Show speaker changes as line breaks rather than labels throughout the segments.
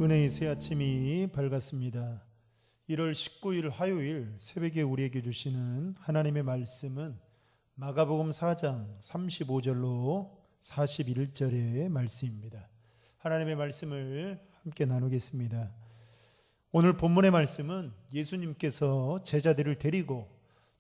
은혜의 새 아침이 밝았습니다. 1월 19일 화요일 새벽에 우리에게 주시는 하나님의 말씀은 마가복음 4장 35절로 41절의 말씀입니다. 하나님의 말씀을 함께 나누겠습니다. 오늘 본문의 말씀은 예수님께서 제자들을 데리고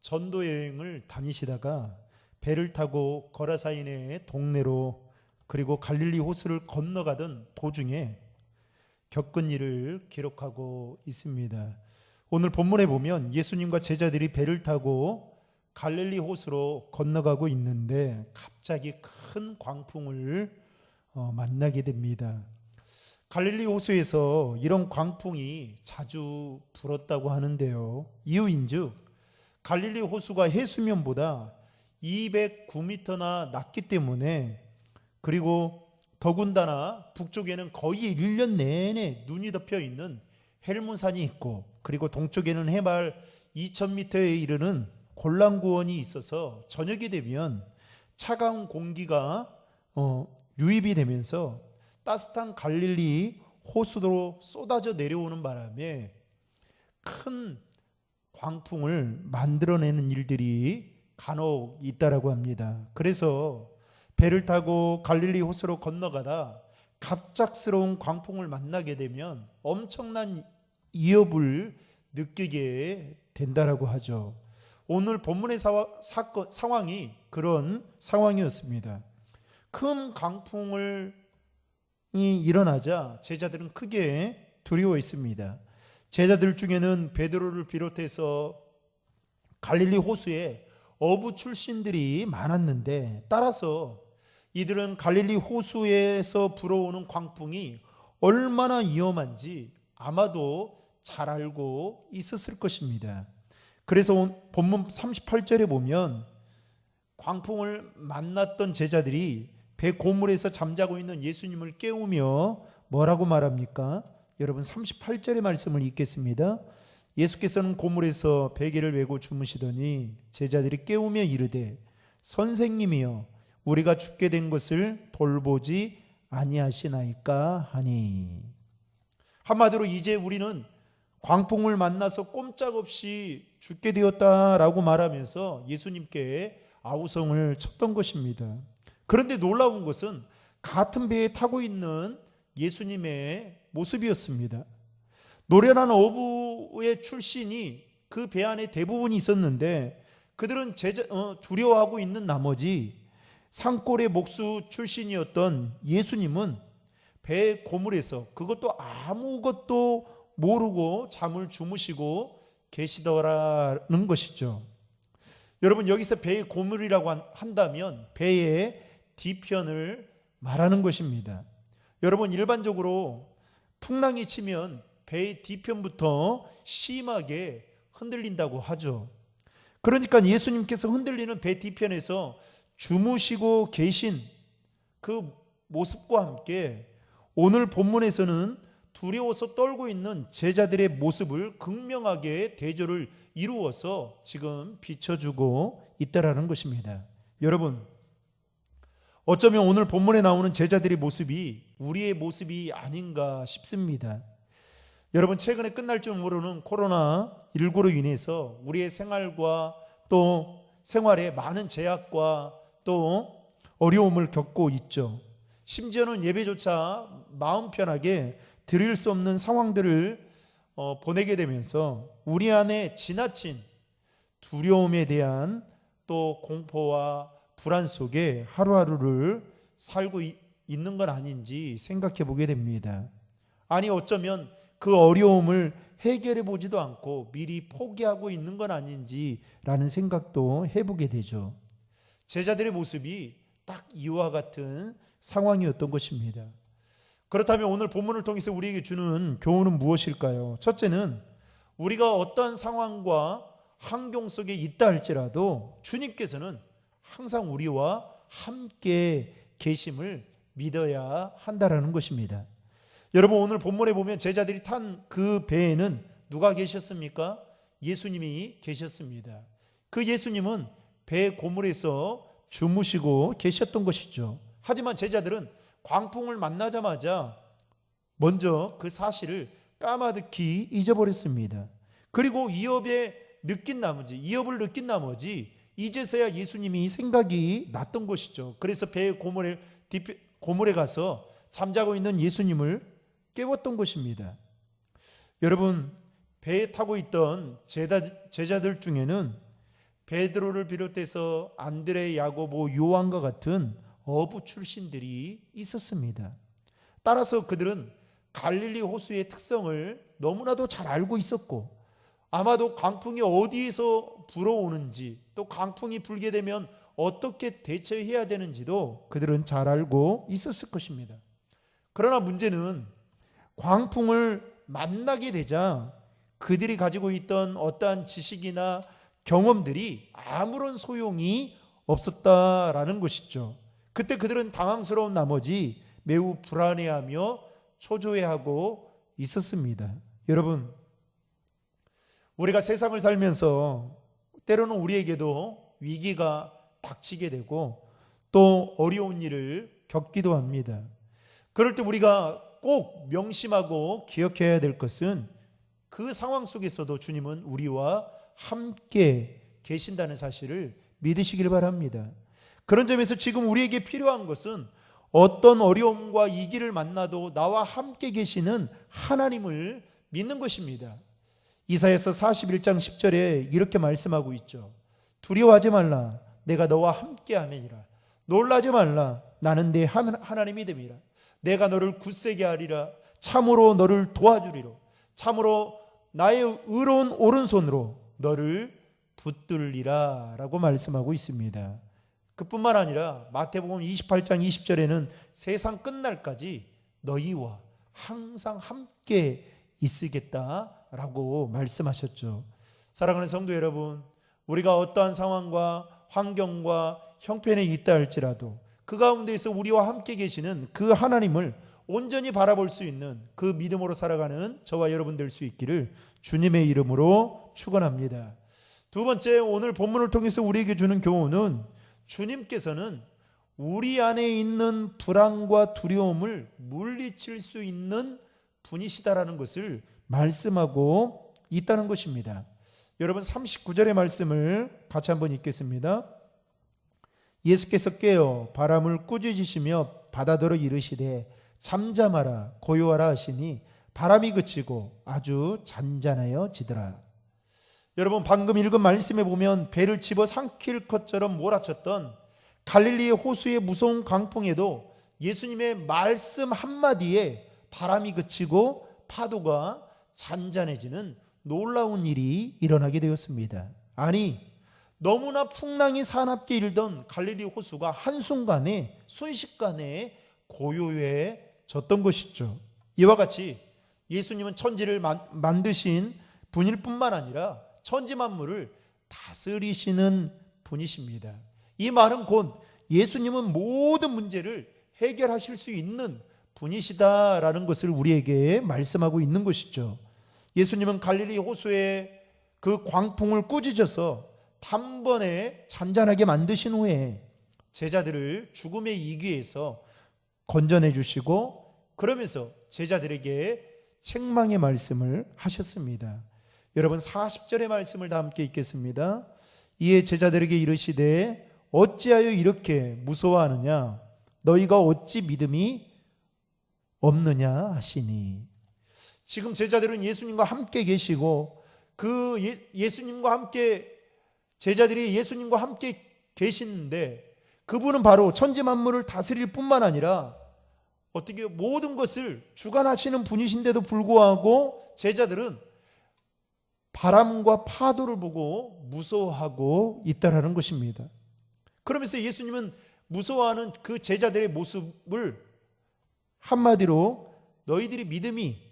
전도 여행을 다니시다가 배를 타고 거라사인의 동네로 그리고 갈릴리 호수를 건너가던 도중에 겪은 일을 기록하고 있습니다. 오늘 본문에 보면 예수님과 제자들이 배를 타고 갈릴리 호수로 건너가고 있는데 갑자기 큰 광풍을 만나게 됩니다. 갈릴리 호수에서 이런 광풍이 자주 불었다고 하는데요. 이유인즉 갈릴리 호수가 해수면보다 209m나 낮기 때문에, 그리고 더군다나 북쪽에는 거의 1년 내내 눈이 덮여 있는 헬문산이 있고, 그리고 동쪽에는 해발 2000m에 이르는 골란구원이 있어서 저녁이 되면 차가운 공기가 유입이 되면서 따뜻한 갈릴리 호수로 쏟아져 내려오는 바람에 큰 광풍을 만들어내는 일들이 간혹 있다라고 합니다. 그래서 배를 타고 갈릴리 호수로 건너가다 갑작스러운 광풍을 만나게 되면 엄청난 위협을 느끼게 된다라고 하죠. 오늘 본문의 상황이 그런 상황이었습니다. 큰 광풍이 일어나자 제자들은 크게 두려워했습니다. 제자들 중에는 베드로를 비롯해서 갈릴리 호수에 어부 출신들이 많았는데, 따라서 이들은 갈릴리 호수에서 불어오는 광풍이 얼마나 위험한지 아마도 잘 알고 있었을 것입니다. 그래서 본문 38절에 보면 광풍을 만났던 제자들이 배 고물에서 잠자고 있는 예수님을 깨우며 뭐라고 말합니까? 여러분 38절의 말씀을 읽겠습니다. 예수께서는 고물에서 베개를 메고 주무시더니 제자들이 깨우며 이르되 선생님이여 우리가 죽게 된 것을 돌보지 아니하시나이까 하니. 한마디로 이제 우리는 광풍을 만나서 꼼짝없이 죽게 되었다라고 말하면서 예수님께 아우성을 쳤던 것입니다. 그런데 놀라운 것은 같은 배에 타고 있는 예수님의 모습이었습니다. 노련한 어부의 출신이 그 배 안에 대부분 있었는데, 그들은 두려워하고 있는 나머지 산골의 목수 출신이었던 예수님은 배 고물에서 그것도 아무것도 모르고 잠을 주무시고 계시더라는 것이죠. 여러분, 여기서 배의 고물이라고 한다면 배의 뒤편을 말하는 것입니다. 여러분, 일반적으로 풍랑이 치면 배의 뒤편부터 심하게 흔들린다고 하죠. 그러니까 예수님께서 흔들리는 배 뒤편에서 주무시고 계신 그 모습과 함께 오늘 본문에서는 두려워서 떨고 있는 제자들의 모습을 극명하게 대조를 이루어서 지금 비춰주고 있다라는 것입니다. 여러분, 어쩌면 오늘 본문에 나오는 제자들의 모습이 우리의 모습이 아닌가 싶습니다. 여러분, 최근에 끝날 줄 모르는 코로나19로 인해서 우리의 생활과 또 생활에 많은 제약과 또 어려움을 겪고 있죠. 심지어는 예배조차 마음 편하게 드릴 수 없는 상황들을 보내게 되면서 우리 안에 지나친 두려움에 대한 또 공포와 불안 속에 하루하루를 살고 있는 건 아닌지 생각해 보게 됩니다. 아니, 어쩌면 그 어려움을 해결해 보지도 않고 미리 포기하고 있는 건 아닌지라는 생각도 해보게 되죠. 제자들의 모습이 딱 이와 같은 상황이었던 것입니다. 그렇다면 오늘 본문을 통해서 우리에게 주는 교훈은 무엇일까요? 첫째는 우리가 어떤 상황과 환경 속에 있다 할지라도 주님께서는 항상 우리와 함께 계심을 믿어야 한다라는 것입니다. 여러분, 오늘 본문에 보면 제자들이 탄 그 배에는 누가 계셨습니까? 예수님이 계셨습니다. 그 예수님은 배 고물에서 주무시고 계셨던 것이죠. 하지만 제자들은 광풍을 만나자마자 먼저 그 사실을 까마득히 잊어버렸습니다. 그리고 이업을 느낀 나머지 이제서야 예수님이 생각이 났던 것이죠. 그래서 배의 고물에 가서 잠자고 있는 예수님을 깨웠던 것입니다. 여러분, 배에 타고 있던 제자들 중에는 베드로를 비롯해서 안드레, 야고보, 요한과 같은 어부 출신들이 있었습니다. 따라서 그들은 갈릴리 호수의 특성을 너무나도 잘 알고 있었고, 아마도 강풍이 어디에서 불어오는지, 또 강풍이 불게 되면 어떻게 대처해야 되는지도 그들은 잘 알고 있었을 것입니다. 그러나 문제는 광풍을 만나게 되자 그들이 가지고 있던 어떠한 지식이나 경험들이 아무런 소용이 없었다라는 것이죠. 그때 그들은 당황스러운 나머지 매우 불안해하며 초조해하고 있었습니다. 여러분, 우리가 세상을 살면서 때로는 우리에게도 위기가 닥치게 되고 또 어려운 일을 겪기도 합니다. 그럴 때 우리가 꼭 명심하고 기억해야 될 것은 그 상황 속에서도 주님은 우리와 함께 계신다는 사실을 믿으시길 바랍니다. 그런 점에서 지금 우리에게 필요한 것은 어떤 어려움과 위기를 만나도 나와 함께 계시는 하나님을 믿는 것입니다. 이사야서 41장 10절에 이렇게 말씀하고 있죠. 두려워하지 말라, 내가 너와 함께 함이니라. 놀라지 말라, 나는 네 하나님이 됨이라. 내가 너를 굳세게 하리라. 참으로 너를 도와주리로. 참으로 나의 의로운 오른손으로 너를 붙들리라 라고 말씀하고 있습니다. 그뿐만 아니라 마태복음 28장 20절에는 세상 끝날까지 너희와 항상 함께 있으겠다라고 말씀하셨죠. 사랑하는 성도 여러분, 우리가 어떠한 상황과 환경과 형편에 있다 할지라도 그 가운데에서 우리와 함께 계시는 그 하나님을 온전히 바라볼 수 있는 그 믿음으로 살아가는 저와 여러분 될 수 있기를 주님의 이름으로 축원합니다. 두 번째, 오늘 본문을 통해서 우리에게 주는 교훈은 주님께서는 우리 안에 있는 불안과 두려움을 물리칠 수 있는 분이시다라는 것을 말씀하고 있다는 것입니다. 여러분, 39절의 말씀을 같이 한번 읽겠습니다. 예수께서 깨어 바람을 꾸짖으시며 바다더러 이르시되 잠잠하라 고요하라 하시니 바람이 그치고 아주 잔잔하여지더라. 여러분, 방금 읽은 말씀에 보면 배를 집어 삼킬 것처럼 몰아쳤던 갈릴리의 호수의 무서운 강풍에도 예수님의 말씀 한마디에 바람이 그치고 파도가 잔잔해지는 놀라운 일이 일어나게 되었습니다. 아니, 너무나 풍랑이 사납게 일던 갈릴리 호수가 한순간에 순식간에 고요해졌던 것이죠. 이와 같이 예수님은 천지를 만드신 분일 뿐만 아니라 천지 만물을 다스리시는 분이십니다. 이 말은 곧 예수님은 모든 문제를 해결하실 수 있는 분이시다라는 것을 우리에게 말씀하고 있는 것이죠. 예수님은 갈릴리 호수의 그 광풍을 꾸짖어서 단번에 잔잔하게 만드신 후에 제자들을 죽음의 이귀에서 건져내 주시고 그러면서 제자들에게 책망의 말씀을 하셨습니다. 여러분, 40절의 말씀을 다 함께 읽겠습니다. 이에 제자들에게 이르시되 어찌하여 이렇게 무서워하느냐, 너희가 어찌 믿음이 없느냐 하시니. 지금 제자들은 예수님과 함께 계시고 그 예수님과 함께 제자들이 예수님과 함께 계시는데 그분은 바로 천지 만물을 다스릴 뿐만 아니라 어떻게 모든 것을 주관하시는 분이신데도 불구하고 제자들은 바람과 파도를 보고 무서워하고 있다라는 것입니다. 그러면서 예수님은 무서워하는 그 제자들의 모습을 한마디로 너희들이 믿음이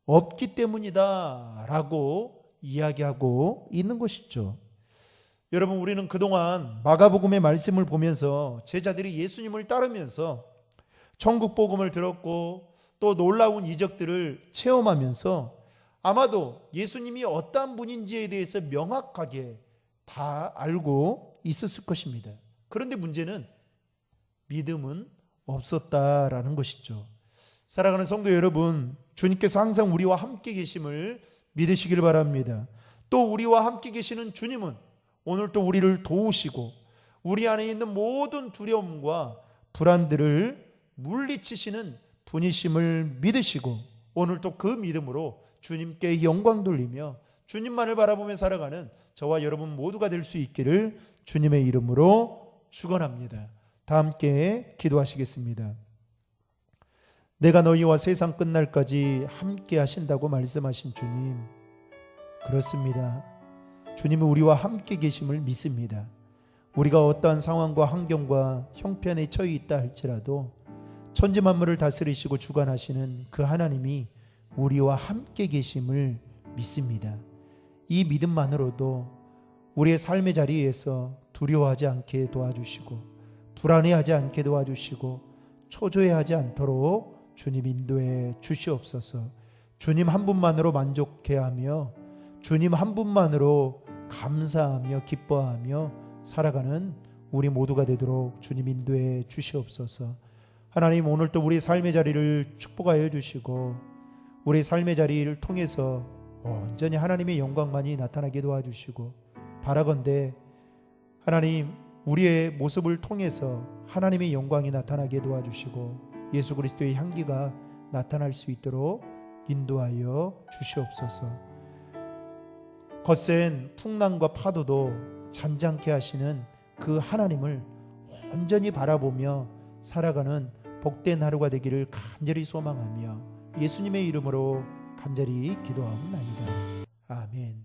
없기 때문이다 라고 이야기하고 있는 것이죠. 여러분, 우리는 그동안 마가복음의 말씀을 보면서 제자들이 예수님을 따르면서 천국 복음을 들었고 또 놀라운 이적들을 체험하면서 아마도 예수님이 어떠한 분인지에 대해서 명확하게 다 알고 있었을 것입니다. 그런데 문제는 믿음은 없었다라는 것이죠. 사랑하는 성도 여러분, 주님께서 항상 우리와 함께 계심을 믿으시길 바랍니다. 또 우리와 함께 계시는 주님은 오늘도 우리를 도우시고 우리 안에 있는 모든 두려움과 불안들을 물리치시는 분이심을 믿으시고 오늘도 그 믿음으로 주님께 영광 돌리며 주님만을 바라보며 살아가는 저와 여러분 모두가 될 수 있기를 주님의 이름으로 축원합니다. 다 함께 기도하시겠습니다. 내가 너희와 세상 끝날까지 함께 하신다고 말씀하신 주님, 그렇습니다. 주님은 우리와 함께 계심을 믿습니다. 우리가 어떠한 상황과 환경과 형편에 처해 있다 할지라도 천지 만물을 다스리시고 주관하시는 그 하나님이 우리와 함께 계심을 믿습니다. 이 믿음만으로도 우리의 삶의 자리에서 두려워하지 않게 도와주시고 불안해하지 않게 도와주시고 초조해하지 않도록 주님 인도해 주시옵소서. 주님 한 분만으로 만족해하며 주님 한 분만으로 감사하며 기뻐하며 살아가는 우리 모두가 되도록 주님 인도해 주시옵소서. 하나님, 오늘도 우리 삶의 자리를 축복하여 주시고 우리 삶의 자리를 통해서 온전히 하나님의 영광만이 나타나게 도와주시고 바라건대 하나님, 우리의 모습을 통해서 하나님의 영광이 나타나게 도와주시고 예수 그리스도의 향기가 나타날 수 있도록 인도하여 주시옵소서. 거센 풍랑과 파도도 잔잔케 하시는 그 하나님을 온전히 바라보며 살아가는 복된 하루가 되기를 간절히 소망하며 예수님의 이름으로 간절히 기도하옵나이다. 아멘.